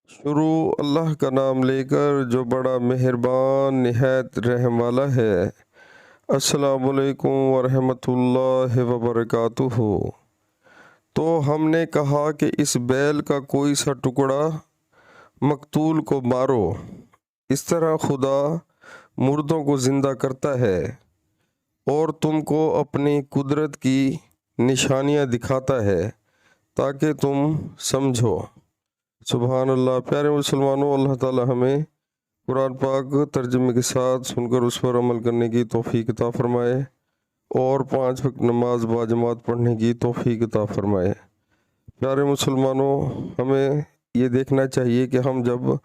शुरू अल्लाह का नाम लेकर जो बड़ा मेहरबान निहायत रहम वाला है। अस्सलामुअलैकुम वरहमतुल्लाहि वबरकातुहू। तो हमने कहा कि इस बैल का कोई सा टुकड़ा मकतूल को मारो। इस तरह खुदा मुर्दों को ज़िंदा करता है और तुमको अपनी कुदरत की निशानियाँ दिखाता है ताकि तुम समझो। सुभान अल्लाह। प्यारे मुसलमानों, अल्लाह ताला हमें कुरान पाक तर्जुमे के साथ सुनकर उस पर अमल करने की तौफीक अता फरमाए और 5 वक्त नमाज बाजमात पढ़ने की तौफीक अता फरमाए। प्यारे मुसलमानों, हमें ये देखना चाहिए कि हम जब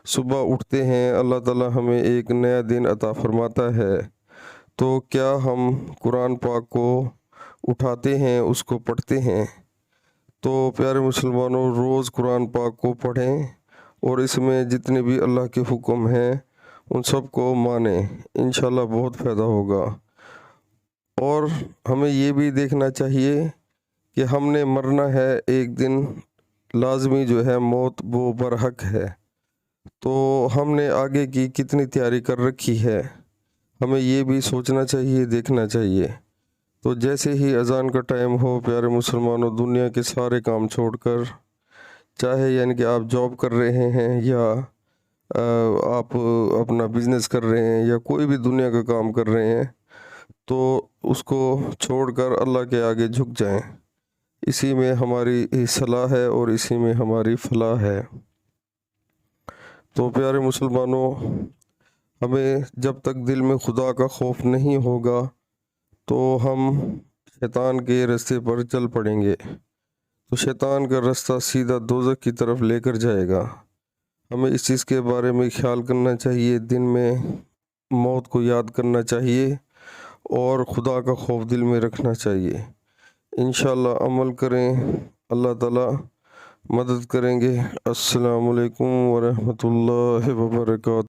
सुबह उठते हैं, अल्लाह ताला हमें एक नया दिन अता फरमाता है, तो क्या हम कुरान पाक को उठाते हैं, उसको पढ़ते हैं? तो प्यारे मुसलमानों, रोज़ कुरान पाक को पढ़ें और इसमें जितने भी अल्लाह के हुक्म हैं उन सब को माने, इंशाल्लाह बहुत फ़ायदा होगा। और हमें ये भी देखना चाहिए कि हमने मरना है एक दिन, लाजमी जो है मौत वो बरहक है। तो हमने आगे की कितनी तैयारी कर रखी है, हमें ये भी सोचना चाहिए, देखना चाहिए। तो जैसे ही अज़ान का टाइम हो, प्यारे मुसलमानों, दुनिया के सारे काम छोड़कर, चाहे यानी कि आप जॉब कर रहे हैं या आप अपना बिज़नेस कर रहे हैं या कोई भी दुनिया का काम कर रहे हैं, तो उसको छोड़कर अल्लाह के आगे झुक जाएं। इसी में हमारी सलाह है और इसी में हमारी फलाह है। तो प्यारे मुसलमानों, हमें जब तक दिल में खुदा का खौफ नहीं होगा तो हम शैतान के रास्ते पर चल पड़ेंगे, तो शैतान का रास्ता सीधा दोज़ख की तरफ लेकर जाएगा। हमें इस चीज़ के बारे में ख्याल करना चाहिए, दिन में मौत को याद करना चाहिए और खुदा का खौफ दिल में रखना चाहिए। इंशाल्लाह अमल करें, अल्लाह ताला मदद करेंगे। अस्सलामु अलैकुम वरहमतुल्लाहि वबरकातुहू।